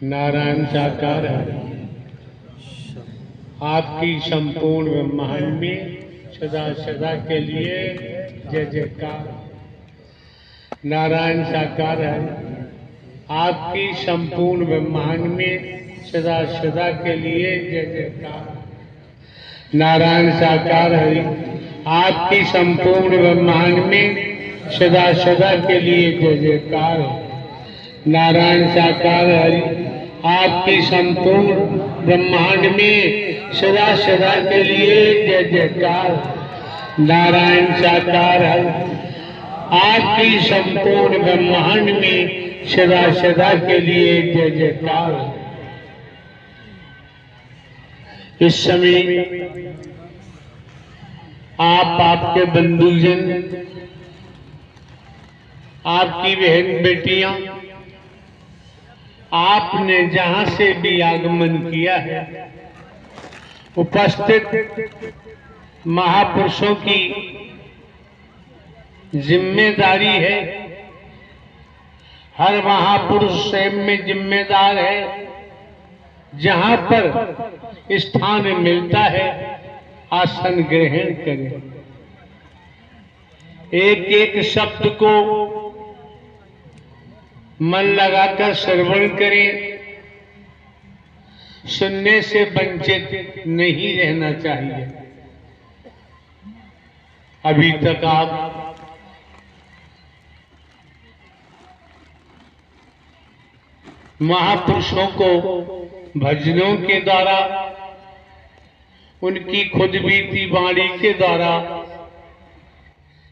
नारायण साकार है। आपकी संपूर्ण ब्रह्मांड में सदा सदा के लिए जय जयकार। नारायण साकार है। आपकी संपूर्ण ब्रह्मांड में सदा सदा के लिए जय जयकार। नारायण साकार है। आपकी संपूर्ण ब्रह्मांड में सदा सदा के लिए जय जयकार। नारायण साकार है। आपकी संपूर्ण ब्रह्मांड में सदा सदा के लिए जय जयकार। नारायण साकार है। आपकी संपूर्ण ब्रह्मांड में सदा सदा के लिए जय जयकार। इस समय आप, आपके बंधुजन, आपकी बहन बेटियां, आपने जहां से भी आगमन किया है, उपस्थित महापुरुषों की जिम्मेदारी है। हर महापुरुष स्वयं में जिम्मेदार है। जहां पर स्थान मिलता है आसन ग्रहण करें। एक एक शब्द को मन लगाकर श्रवण करें। सुनने से वंचित नहीं रहना चाहिए। अभी तक आप महापुरुषों को भजनों के द्वारा, उनकी खुद बीती वाणी के द्वारा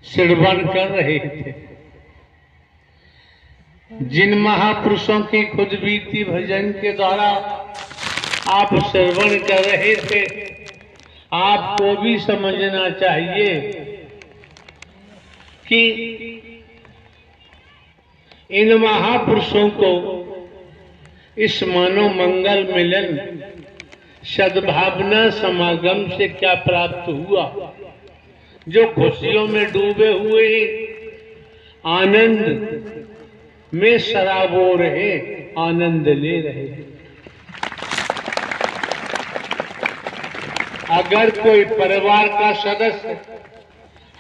श्रवण कर रहे थे। जिन महापुरुषों की खुद बीती भजन के द्वारा आप श्रवण कर रहे थे, आपको भी समझना चाहिए कि इन महापुरुषों को इस मानव मंगल मिलन सद्भावना समागम से क्या प्राप्त हुआ। जो खुशियों में डूबे हुए आनंद में सराबोर रहे, आनंद ले रहे। अगर कोई परिवार का सदस्य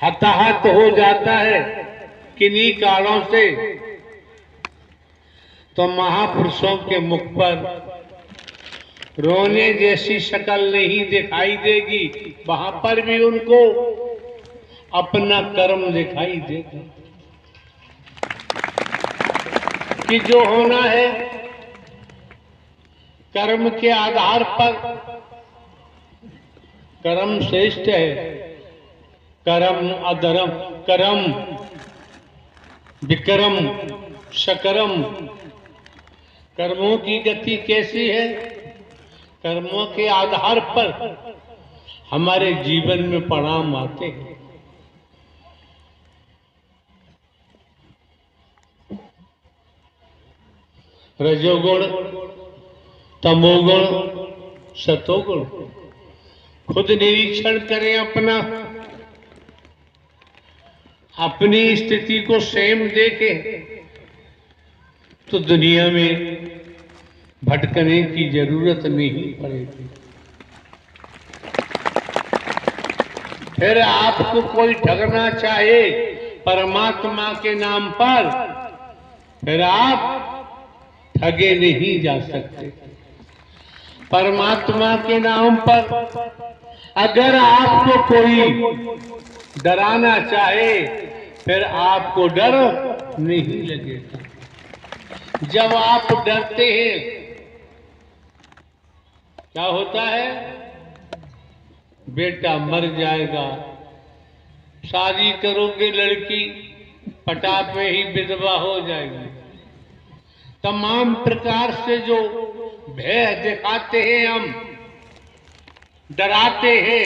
हताहत हो जाता है किन्हीं कारणों से, तो महापुरुषों के मुख पर रोने जैसी शक्ल नहीं दिखाई देगी। वहां पर भी उनको अपना कर्म दिखाई देगा कि जो होना है कर्म के आधार पर। कर्म श्रेष्ठ है, कर्म अधर्म, कर्म विक्रम शकरम। कर्मों की गति कैसी है? कर्मों के आधार पर हमारे जीवन में परिणाम आते हैं। रजोगुण, तमोगुण, सतोगुण। खुद निरीक्षण करें अपना, अपनी स्थिति को स्वयं देखें, तो दुनिया में भटकने की जरूरत नहीं पड़ेगी। फिर आपको कोई ठगना चाहे परमात्मा के नाम पर, फिर आप ठगे नहीं जा सकते। परमात्मा के नाम पर अगर आपको कोई डराना चाहे, फिर आपको डर नहीं लगेगा। जब आप डरते हैं क्या होता है? बेटा मर जाएगा, शादी करोगे लड़की पटाप में ही विधवा हो जाएगी। तमाम प्रकार से जो भय दिखाते हैं, हम डराते हैं।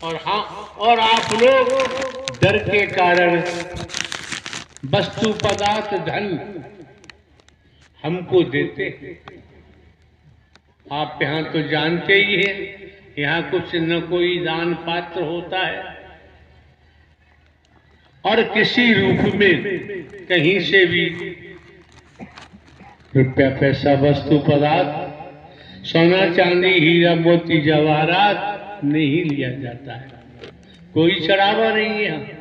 और आप लोग डर के कारण वस्तु पदार्थ धन हमको देते हैं। आप यहाँ तो जानते ही हैं, यहाँ कुछ न कोई दान पात्र होता है और किसी रूप में कहीं से भी रुपया पैसा वस्तु पदार्थ सोना चांदी हीरा मोती जवाहरात नहीं लिया जाता है, कोई चढ़ावा नहीं है।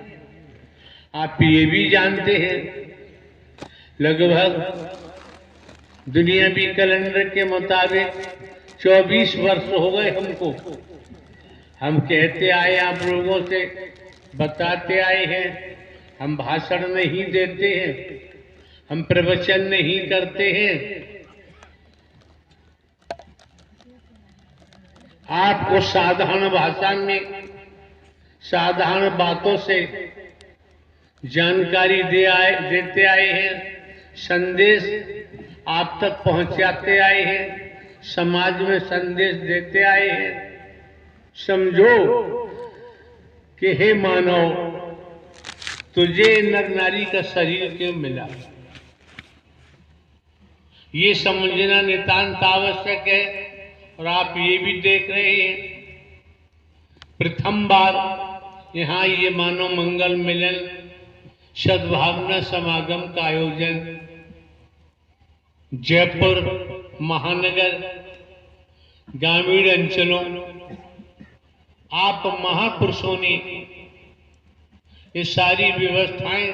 आप ये भी जानते हैं लगभग दुनियावी कैलेंडर के मुताबिक 24 वर्ष हो गए हमको। हम कहते आए, आप लोगों से बताते आए हैं, हम भाषण नहीं देते हैं, हम प्रवचन नहीं करते हैं। आपको साधारण भाषा में साधारण बातों से जानकारी देते आए हैं, संदेश आप तक पहुंचाते आए हैं, समाज में संदेश देते आए हैं। समझो कि हे मानव, तुझे नर नारी का शरीर क्यों मिला, ये समझना नितांत आवश्यक है। और आप ये भी देख रहे हैं, प्रथम बार यहाँ ये मानव मंगल मिलन सद्भावना समागम का आयोजन जयपुर महानगर ग्रामीण अंचलों आप महापुरुषों ने ये सारी व्यवस्थाएं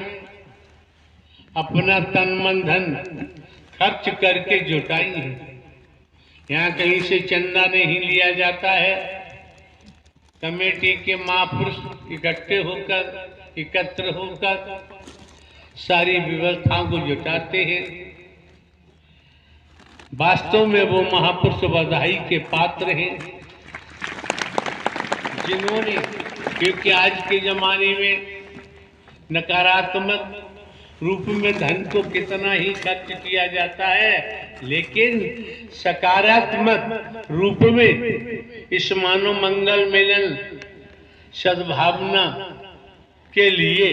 अपना तन मन धन खर्च करके जुटाई हैं। यहाँ कहीं से चंदा नहीं लिया जाता है। कमेटी के महापुरुष इकट्ठे होकर एकत्र होकर सारी व्यवस्थाओं को जुटाते हैं। वास्तव में वो महापुरुष बधाई के पात्र हैं जिन्होंने, क्योंकि आज के जमाने में नकारात्मक रूप में धन को कितना ही खर्च किया जाता है, लेकिन सकारात्मक रूप में इस मानव मंगल मिलन सद्भावना के लिए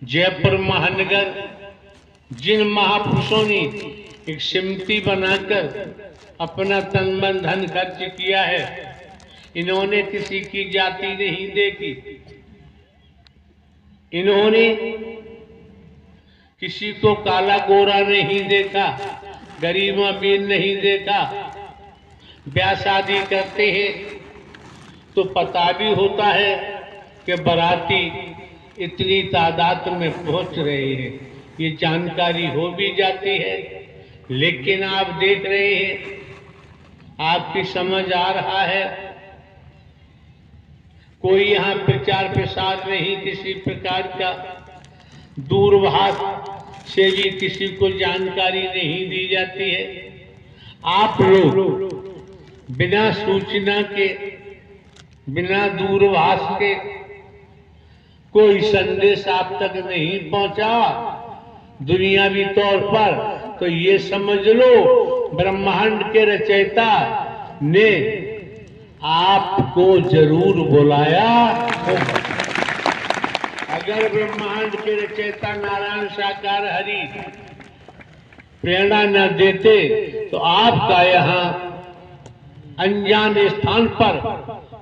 जयपुर महानगर जिन महापुरुषों ने एक समिति बनाकर अपना तन मन धन खर्च किया है, इन्होंने किसी की जाति नहीं देखी, इन्होंने किसी को काला गोरा नहीं देखा, गरीब अमीर नहीं देखा। ब्याह शादी करते हैं तो पता भी होता है कि बाराती इतनी तादाद में पहुंच रहे हैं, ये जानकारी हो भी जाती है। लेकिन आप देख रहे हैं, आपकी समझ आ रहा है, कोई यहाँ प्रचार प्रसार नहीं किसी प्रकार का, दूरभाष से भी किसी को जानकारी नहीं दी जाती है। आप लोग बिना सूचना के, बिना दूरभाष के कोई संदेश आप तक नहीं पहुंचा दुनियावी तौर पर, तो ये समझ लो ब्रह्मांड के रचयिता ने आपको जरूर बुलाया होगा। अगर ब्रह्मांड के रचयिता नारायण साकार हरि प्रेरणा न देते तो आपका यहाँ अनजान स्थान पर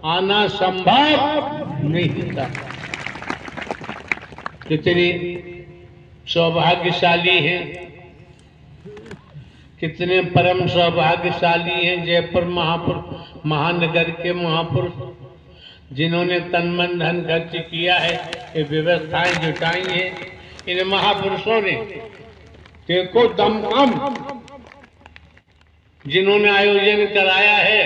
आना संभव नहीं था। कितने सौभाग्यशाली हैं, कितने परम सौभाग्यशाली हैं जयपुर महानगर के महापुरुष जिन्होंने तन मन धन खर्च किया है, ये व्यवस्थाएं जुटाई हैं। इन महापुरुषों ने देखो दमखम जिन्होंने आयोजन कराया है,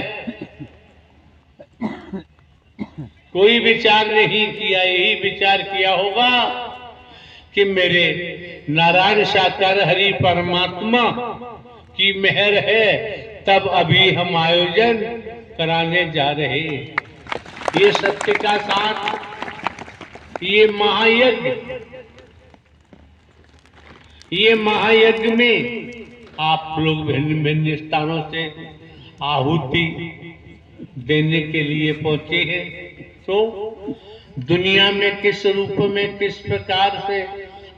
कोई विचार नहीं किया, यही विचार किया होगा कि मेरे नारायण साकार हरि परमात्मा की मेहर है, तब अभी हम आयोजन कराने जा रहे हैं। ये सत्य का साथ, ये महायज्ञ में आप लोग भिन्न भिन्न स्थानों से आहुति देने के लिए पहुंचे हैं। तो दुनिया में किस रूप में किस प्रकार से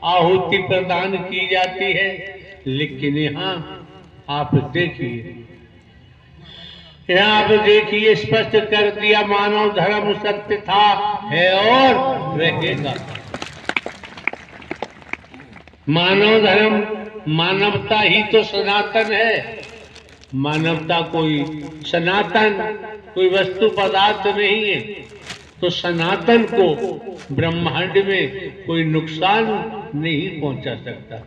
आहुति प्रदान की जाती है, लेकिन यहाँ आप देखिए, यहाँ आप देखिए स्पष्ट कर दिया, मानव धर्म सत्य था, है और रहेगा। मानव धर्म मानवता ही तो सनातन है। मानवता कोई सनातन कोई वस्तु पदार्थ नहीं है। तो सनातन को ब्रह्मांड में कोई नुकसान नहीं पहुंचा सकता,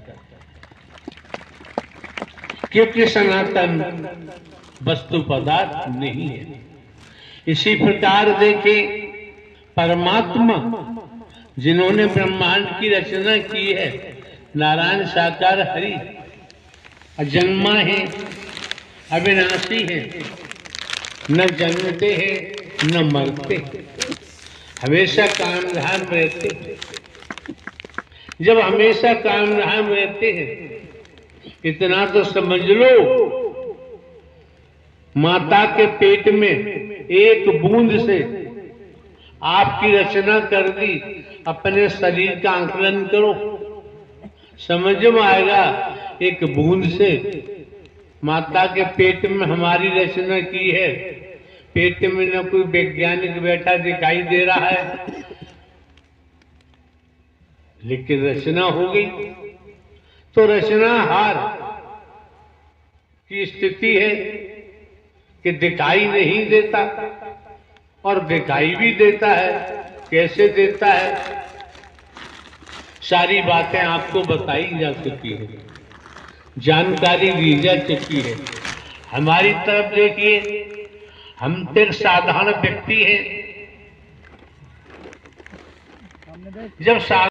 क्योंकि सनातन वस्तु पदार्थ नहीं है। इसी प्रकार देखें, परमात्मा जिन्होंने ब्रह्मांड की रचना की है, नारायण साकार हरि अजन्मा है, अविनाशी है, न जन्मते हैं न मरते, हमेशा कायम धाम रहते हैं। जब हमेशा कायम धाम रहते हैं, इतना तो समझ लो, माता के पेट में एक बूंद से आपकी रचना कर दी। अपने शरीर का आंकलन करो, समझ में आएगा। एक बूंद से माता के पेट में हमारी रचना की है। पेट में न कोई वैज्ञानिक बैठा दिखाई दे रहा है, लेकिन रचना हो गई। तो रचना हार की स्थिति है कि दिखाई नहीं देता और दिखाई भी देता है। कैसे देता है, सारी बातें आपको बताई जा चुकी है, जानकारी दी जा चुकी है। हमारी तरफ देखिए, हम तो एक साधारण व्यक्ति हैं। जब